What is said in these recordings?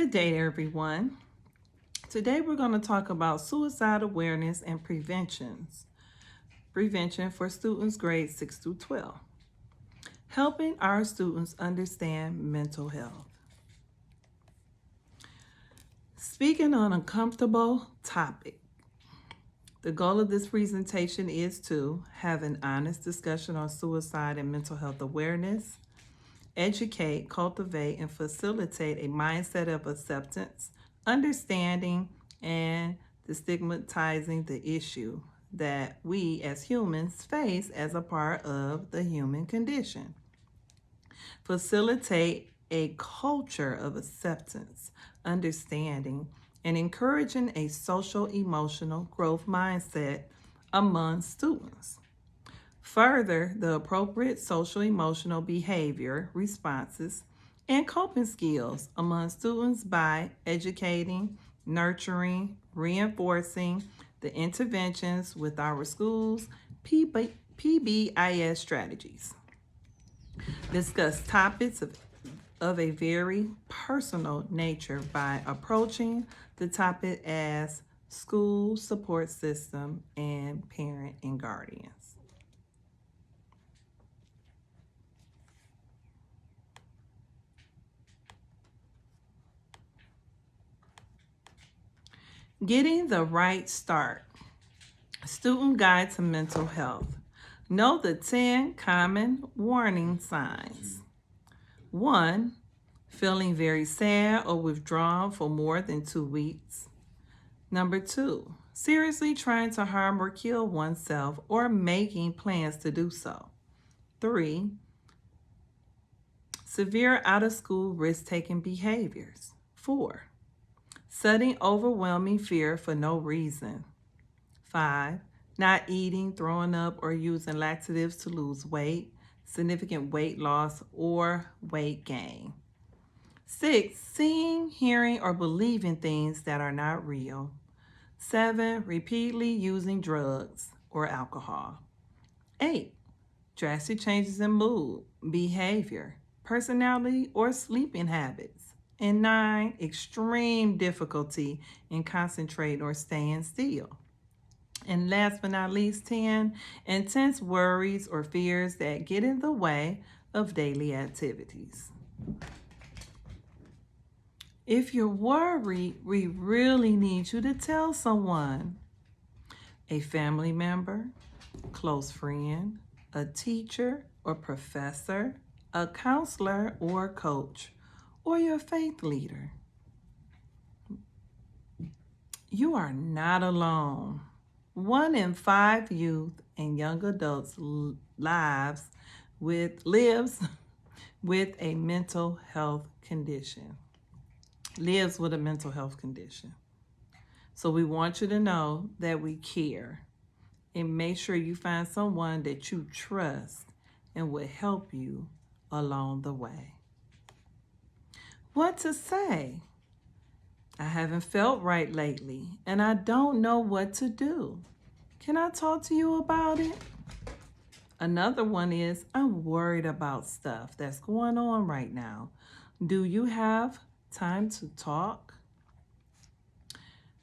Good day, everyone. Today we're going to talk about suicide awareness and prevention for students grades 6 through 12, helping our students understand mental health. Speaking on a comfortable topic, the goal of this presentation is to have an honest discussion on suicide and mental health awareness, educate, cultivate, and facilitate a mindset of acceptance, understanding, and destigmatizing the issue that we as humans face as a part of the human condition. Facilitate a culture of acceptance, understanding, and encouraging a social emotional growth mindset among students. Further, the appropriate social emotional behavior responses and coping skills among students by educating, nurturing, reinforcing the interventions with our schools' PBIS strategies. Discuss topics of a very personal nature by approaching the topic as school support system and parent and guardians. Getting the right start. Student Guide to Mental Health. Know the 10 common warning signs. 1. Feeling very sad or withdrawn for more than 2 weeks. Number 2. Seriously trying to harm or kill oneself or making plans to do so. 3. Severe out-of-school risk-taking behaviors. 4. Sudden overwhelming fear for no reason. 5. Not eating, throwing up, or using laxatives to lose weight, significant weight loss, or weight gain. 6. Seeing, hearing, or believing things that are not real. 7. Repeatedly using drugs or alcohol. 8. Drastic changes in mood, behavior, personality, or sleeping habits. And 9. Extreme difficulty in concentrating or staying still. And last but not least, 10. Intense worries or fears that get in the way of daily activities. If you're worried, we really need you to tell someone, a family member, close friend, a teacher or professor, a counselor or coach, or your faith leader. You are not alone. 1 in 5 youth and young adults lives with a mental health condition. Lives with a mental health condition. So we want you to know that we care, and make sure you find someone that you trust and will help you along the way. What to say? I haven't felt right lately, and I don't know what to do. Can I talk to you about it? Another one is, I'm worried about stuff that's going on right now. Do you have time to talk?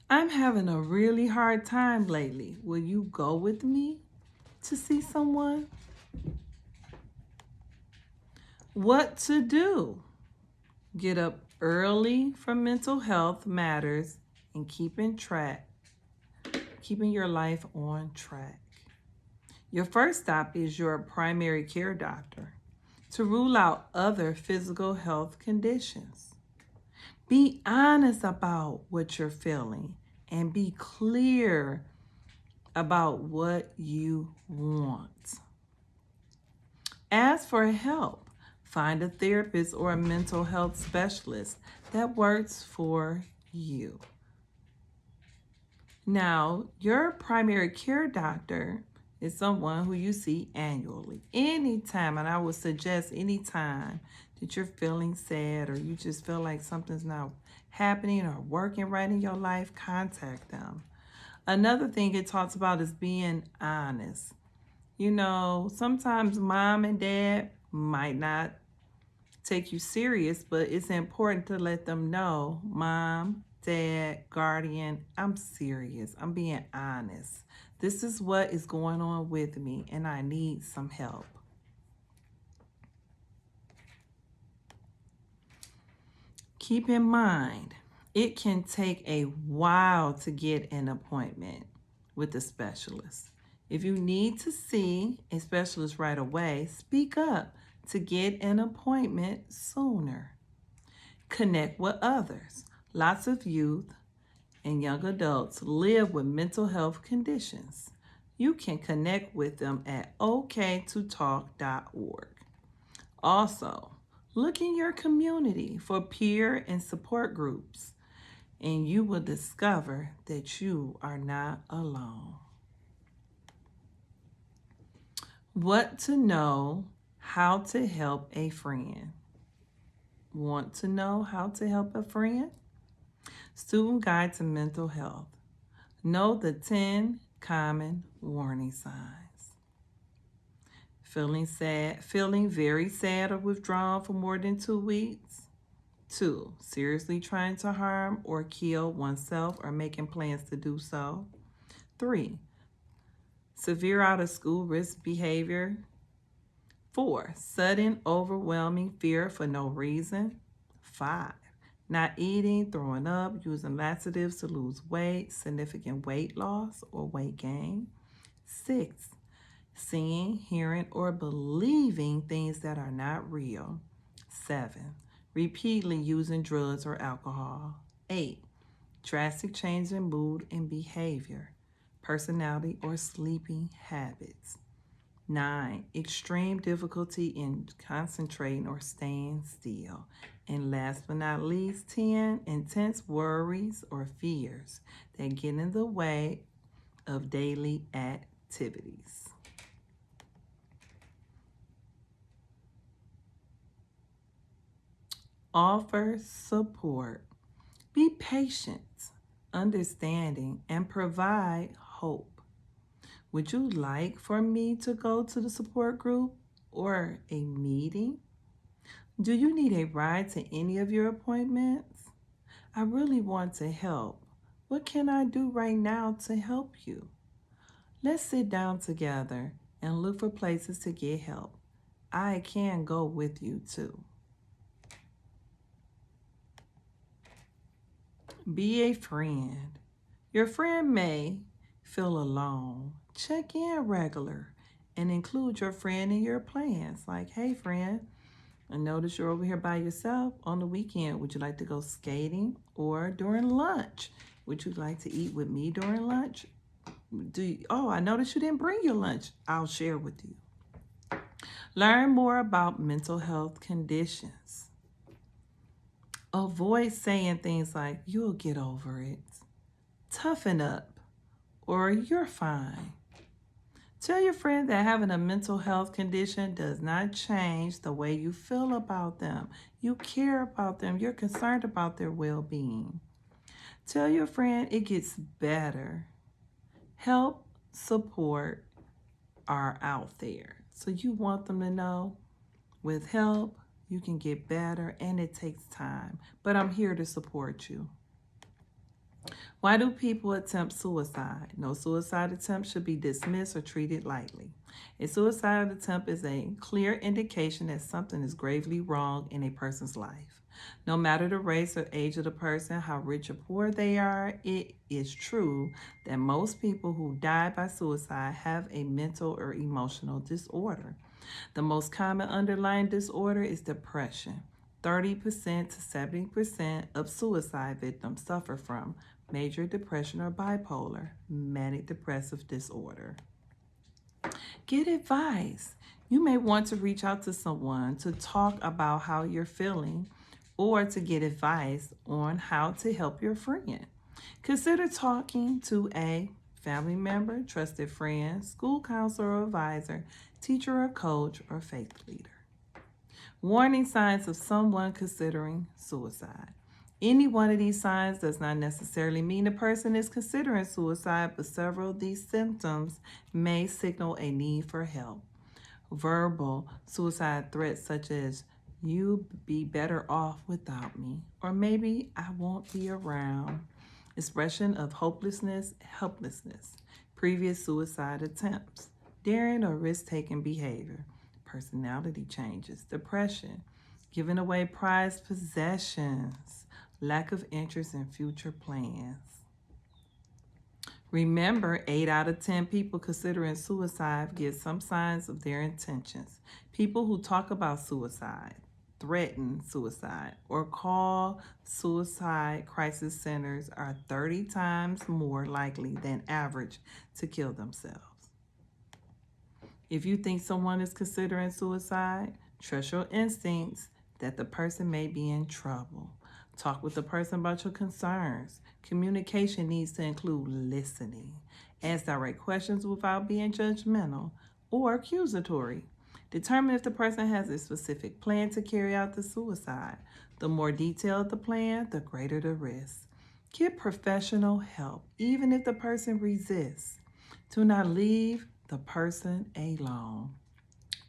I'm having a really hard time lately. Will you go with me to see someone? What to do? Get up early for mental health matters and keeping your life on track. Your first stop is your primary care doctor to rule out other physical health conditions. Be honest about what you're feeling and be clear about what you want. Ask for help. Find a therapist or a mental health specialist that works for you. Now, your primary care doctor is someone who you see annually. Anytime, and I would suggest anytime that you're feeling sad or you just feel like something's not happening or working right in your life, contact them. Another thing it talks about is being honest. You know, sometimes mom and dad might not take you serious, but it's important to let them know, Mom, Dad, guardian, I'm serious. I'm being honest. This is what is going on with me, and I need some help. Keep in mind, it can take a while to get an appointment with a specialist. If you need to see a specialist right away, speak up to get an appointment sooner. Connect with others. Lots of youth and young adults live with mental health conditions. You can connect with them at oktotalk.org. Also, look in your community for peer and support groups, and you will discover that you are not alone. What to know how to help a friend. Want to know how to help a friend? Student Guide to Mental Health. Know the 10 common warning signs. Feeling sad, feeling very sad or withdrawn for more than 2 weeks. 2, seriously trying to harm or kill oneself or making plans to do so. 3, severe out of school risk behavior. 4, sudden overwhelming fear for no reason. 5, not eating, throwing up, using laxatives to lose weight, significant weight loss or weight gain. 6, seeing, hearing, or believing things that are not real. 7, repeatedly using drugs or alcohol. 8, drastic change in mood and behavior, personality, or sleeping habits. 9, extreme difficulty in concentrating or staying still. And last but not least, 10, intense worries or fears that get in the way of daily activities. Offer support. Be patient, understanding, and provide hope. Would you like for me to go to the support group or a meeting? Do you need a ride to any of your appointments? I really want to help. What can I do right now to help you? Let's sit down together and look for places to get help. I can go with you too. Be a friend. Your friend may feel alone. Check in regular and include your friend in your plans. Like, hey friend, I notice you're over here by yourself on the weekend. Would you like to go skating? Or during lunch, would you like to eat with me during lunch? I noticed you didn't bring your lunch. I'll share with you. Learn more about mental health conditions. Avoid saying things like, you'll get over it, toughen up, or you're fine. Tell your friend that having a mental health condition does not change the way you feel about them. You care about them. You're concerned about their well-being. Tell your friend it gets better. Help, support are out there. So you want them to know with help, you can get better, and it takes time. But I'm here to support you. Why do people attempt suicide? No suicide attempt should be dismissed or treated lightly. A suicide attempt is a clear indication that something is gravely wrong in a person's life. No matter the race or age of the person, how rich or poor they are, it is true that most people who die by suicide have a mental or emotional disorder. The most common underlying disorder is depression. 30% to 70% of suicide victims suffer from major depression or bipolar, manic depressive disorder. Get advice. You may want to reach out to someone to talk about how you're feeling or to get advice on how to help your friend. Consider talking to a family member, trusted friend, school counselor or advisor, teacher or coach, or faith leader. Warning signs of someone considering suicide. Any one of these signs does not necessarily mean the person is considering suicide, but several of these symptoms may signal a need for help. Verbal suicide threats such as You'll be better off without me, or maybe I won't be around. Expression of hopelessness, helplessness, previous suicide attempts, daring or risk-taking behavior, personality changes, depression, giving away prized possessions, lack of interest in future plans. Remember, 8 out of 10 people considering suicide give some signs of their intentions. People who talk about suicide, threaten suicide, or call suicide crisis centers are 30 times more likely than average to kill themselves. If you think someone is considering suicide, trust your instincts that the person may be in trouble. Talk with the person about your concerns. Communication needs to include listening. Ask direct questions without being judgmental or accusatory. Determine if the person has a specific plan to carry out the suicide. The more detailed the plan, the greater the risk. Get professional help, even if the person resists. Do not leave the person alone.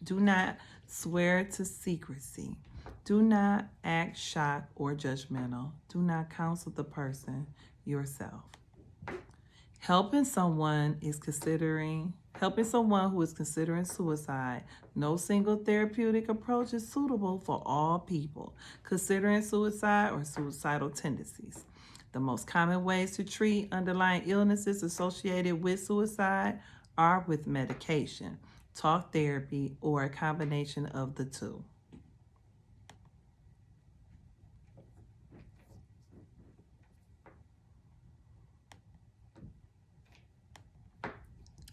Do not swear to secrecy. Do not act shocked or judgmental. Do not counsel the person yourself. Helping someone who is considering suicide, no single therapeutic approach is suitable for all people considering suicide or suicidal tendencies. The most common ways to treat underlying illnesses associated with suicide are with medication, talk therapy, or a combination of the two.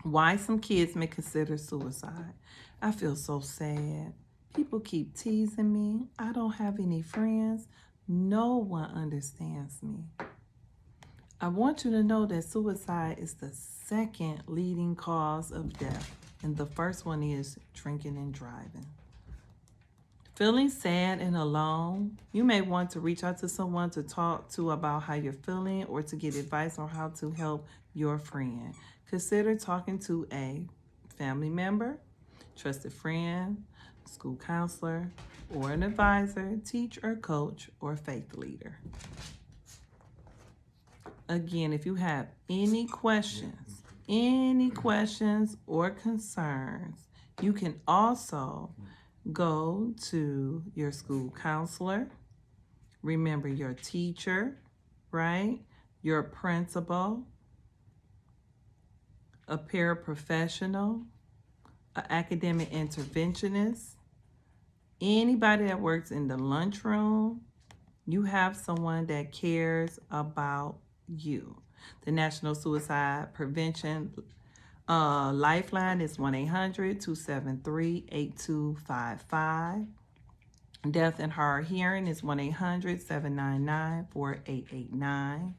Why some kids may consider suicide. I feel so sad. People keep teasing me. I don't have any friends. No one understands me. I want you to know that suicide is the second leading cause of death, and the first one is drinking and driving. Feeling sad and alone, you may want to reach out to someone to talk to about how you're feeling or to get advice on how to help your friend. Consider talking to a family member, trusted friend, school counselor, or an advisor, teacher, coach, or faith leader. Again, if you have any questions or concerns, you can also go to your school counselor. Remember your teacher, right? Your principal, a paraprofessional, an academic interventionist, anybody that works in the lunchroom. You have someone that cares about you. The National Suicide Prevention Lifeline is 1-800-273-8255. Deaf and hard hearing is 1-800-799-4889.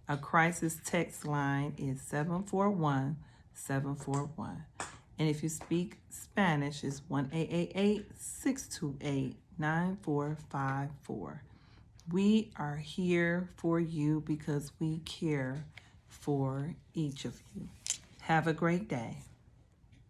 A crisis text line is 741-741. And if you speak Spanish, it's 1-888-628-9454. We are here for you because we care for each of you. Have a great day.